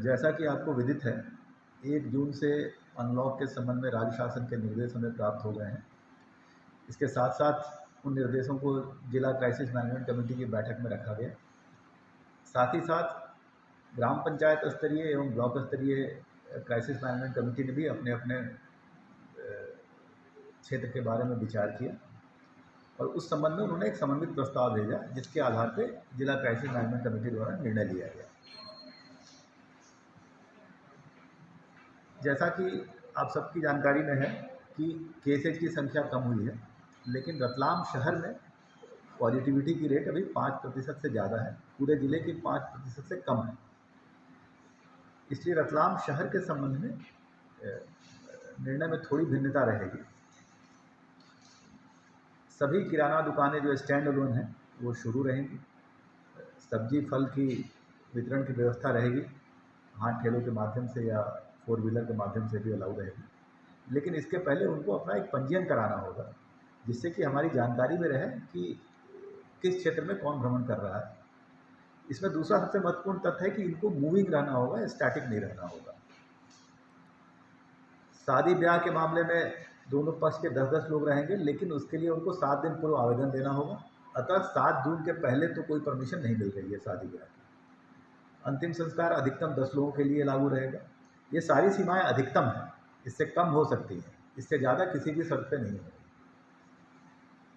जैसा कि आपको विदित है, 1 जून से अनलॉक के संबंध में राज्य शासन के निर्देश हमें प्राप्त हो गए हैं। इसके साथ-साथ उन निर्देशों को जिला क्राइसिस मैनेजमेंट कमेटी की बैठक में रखा गया। साथ ही साथ ग्राम पंचायत स्तरीय एवं ब्लॉक स्तरीय क्राइसिस मैनेजमेंट कमेटी ने भी अपने-अपने क्षेत्र के बारे में विचार किया और उस संबंध में उन्होंने एक समन्वित प्रस्ताव भेजा, जिसके आधार पर जिला क्राइसिस मैनेजमेंट कमेटी द्वारा निर्णय लिया गया। जैसा कि आप सबकी जानकारी में है कि केसेज की संख्या कम हुई है, लेकिन रतलाम शहर में पॉजिटिविटी की रेट अभी 5% से ज़्यादा है, पूरे ज़िले की 5% से कम है। इसलिए रतलाम शहर के संबंध में निर्णय में थोड़ी भिन्नता रहेगी। सभी किराना दुकानें जो स्टैंड अलोन हैं वो शुरू रहेंगी। सब्जी फल की वितरण की व्यवस्था रहेगी, हाथ ठेलों के माध्यम से या 4 व्हीलर के माध्यम से भी अलाउ रहेगी। लेकिन इसके पहले उनको अपना एक पंजीयन कराना होगा, जिससे कि हमारी जानकारी में रहे कि किस क्षेत्र में कौन भ्रमण कर रहा है। इसमें दूसरा सबसे महत्वपूर्ण तथ्य है कि इनको मूविंग रहना होगा, स्टैटिक नहीं रहना होगा। शादी ब्याह के मामले में दोनों पक्ष के 10-10 लोग रहेंगे, लेकिन उसके लिए उनको 7 दिन पूर्व आवेदन देना होगा। अतः 7 जून के पहले तो कोई परमिशन नहीं मिल रही है शादी ब्याह की। अंतिम संस्कार अधिकतम 10 लोगों के लिए लागू रहेगा। ये सारी सीमाएं अधिकतम हैं, इससे कम हो सकती हैं, इससे ज़्यादा किसी भी शर्त पे नहीं होगी।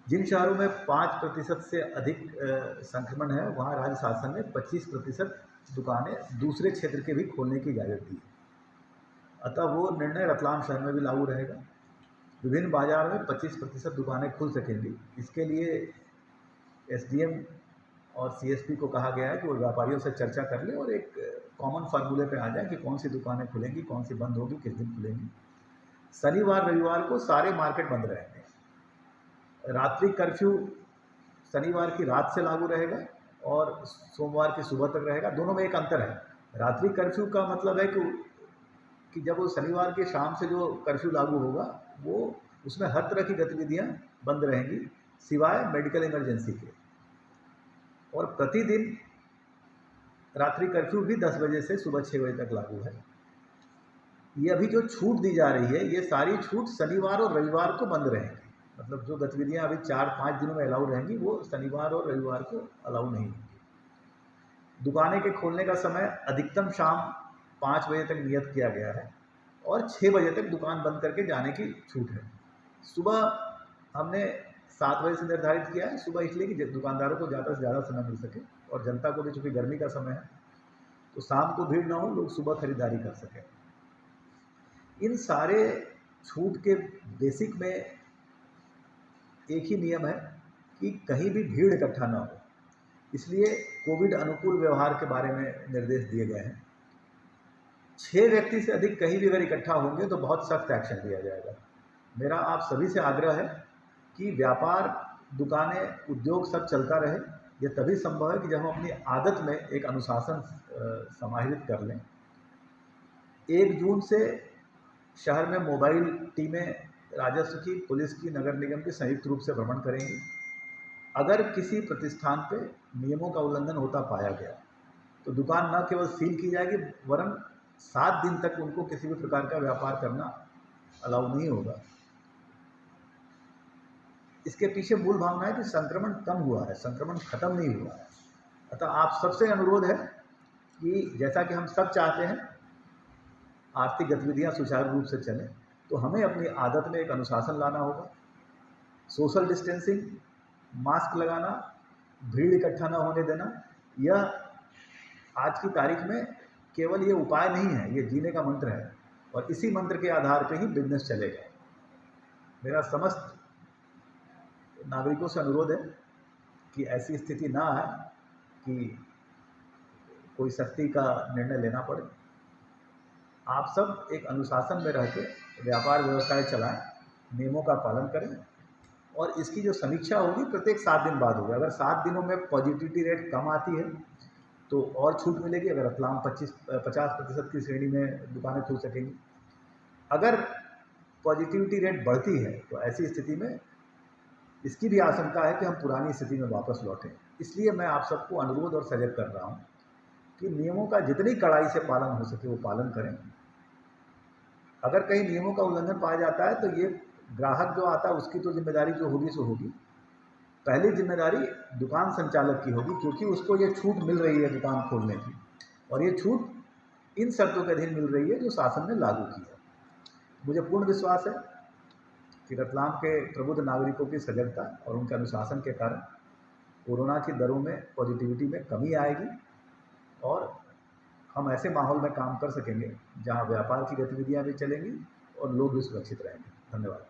जिन शहरों में 5% से अधिक संक्रमण है, वहाँ राज्य शासन ने 25% दुकानें दूसरे क्षेत्र के भी खोलने की इजाज़त दी है। अतः वो निर्णय रतलाम शहर में भी लागू रहेगा। विभिन्न बाजार में 25% दुकानें खुल सकेंगी। इसके लिए एसडीएम और सीएसपी को कहा गया है कि वो व्यापारियों से चर्चा कर लें और एक कॉमन फार्मूले पे आ जाए कि कौन सी दुकानें खुलेंगी, कौन सी बंद होगी, किस दिन खुलेंगी। शनिवार रविवार को सारे मार्केट बंद रहेंगे। रात्रि कर्फ्यू शनिवार की रात से लागू रहेगा और सोमवार की सुबह तक रहेगा। दोनों में एक अंतर है। रात्रि कर्फ्यू का मतलब है कि जब वो शनिवार के शाम से जो कर्फ्यू लागू होगा, वो उसमें हर तरह की गतिविधियां बंद रहेंगी सिवाय मेडिकल इमरजेंसी के। और प्रतिदिन रात्रि कर्फ्यू भी 10 बजे से सुबह 6 बजे तक लागू है। ये अभी जो छूट दी जा रही है, ये सारी छूट शनिवार और रविवार को बंद रहेंगी। मतलब जो गतिविधियां अभी 4-5 दिनों में अलाउ रहेंगी, वो शनिवार और रविवार को अलाउ नहीं होंगी। दुकानें के खोलने का समय अधिकतम शाम 5 बजे तक नियत किया गया है और 6 बजे तक दुकान बंद करके जाने की छूट है। सुबह हमने 7 बजे से निर्धारित किया है। सुबह इसलिए कि दुकानदारों को ज़्यादा से ज़्यादा समय मिल सके और जनता को भी, चूँकि गर्मी का समय है, तो शाम को भीड़ ना हो, लोग सुबह खरीदारी कर सकें। इन सारे छूट के बेसिक में एक ही नियम है कि कहीं भी भीड़ इकट्ठा ना हो। इसलिए कोविड अनुकूल व्यवहार के बारे में निर्देश दिए गए हैं। 6 व्यक्ति से अधिक कहीं भी अगर इकट्ठा होंगे तो बहुत सख्त एक्शन लिया जाएगा। मेरा आप सभी से आग्रह है कि व्यापार, दुकानें, उद्योग सब चलता रहे। यह तभी संभव है कि जब हम अपनी आदत में एक अनुशासन समाहित कर लें। 1 जून से शहर में मोबाइल टीमें राजस्व की, पुलिस की, नगर निगम की संयुक्त रूप से भ्रमण करेंगी। अगर किसी प्रतिष्ठान पे नियमों का उल्लंघन होता पाया गया तो दुकान न केवल सील की जाएगी, वरन 7 दिन तक उनको किसी भी प्रकार का व्यापार करना अलाउ नहीं होगा। इसके पीछे मूल भावना है कि संक्रमण कम हुआ है, संक्रमण खत्म नहीं हुआ है। अतः आप सबसे अनुरोध है कि जैसा कि हम सब चाहते हैं आर्थिक गतिविधियां सुचारू रूप से चलें, तो हमें अपनी आदत में एक अनुशासन लाना होगा। सोशल डिस्टेंसिंग, मास्क लगाना, भीड़ इकट्ठा न होने देना, यह आज की तारीख में केवल ये उपाय नहीं है, ये जीने का मंत्र है और इसी मंत्र के आधार पर ही बिजनेस चलेगा। मेरा समस्त नागरिकों से अनुरोध है कि ऐसी स्थिति ना आए कि कोई सख्ती का निर्णय लेना पड़े। आप सब एक अनुशासन में रह के व्यापार व्यवसाय चलाएं, नियमों का पालन करें और इसकी जो समीक्षा होगी प्रत्येक 7 दिन बाद होगी। अगर 7 दिनों में पॉजिटिविटी रेट कम आती है तो और छूट मिलेगी। अगर रतलाम 50% की श्रेणी में दुकानें खुल सकेंगी। अगर पॉजिटिविटी रेट बढ़ती है तो ऐसी स्थिति में इसकी भी आशंका है कि हम पुरानी स्थिति में वापस लौटें। इसलिए मैं आप सबको अनुरोध और सजग कर रहा हूँ कि नियमों का जितनी कड़ाई से पालन हो सके वो पालन करें। अगर कहीं नियमों का उल्लंघन पाया जाता है तो ये ग्राहक जो आता है उसकी तो जिम्मेदारी जो होगी सो होगी। पहली जिम्मेदारी दुकान संचालक की होगी, क्योंकि उसको ये छूट मिल रही है दुकान खोलने की, और ये छूट इन शर्तों के अधीन मिल रही है जो शासन ने लागू की है। मुझे पूर्ण विश्वास है कि रतलाम के प्रबुद्ध नागरिकों की सजगता और उनके अनुशासन के कारण कोरोना की दरों में, पॉजिटिविटी में कमी आएगी और हम ऐसे माहौल में काम कर सकेंगे जहां व्यापार की गतिविधियां भी चलेंगी और लोग भी सुरक्षित रहेंगे। धन्यवाद।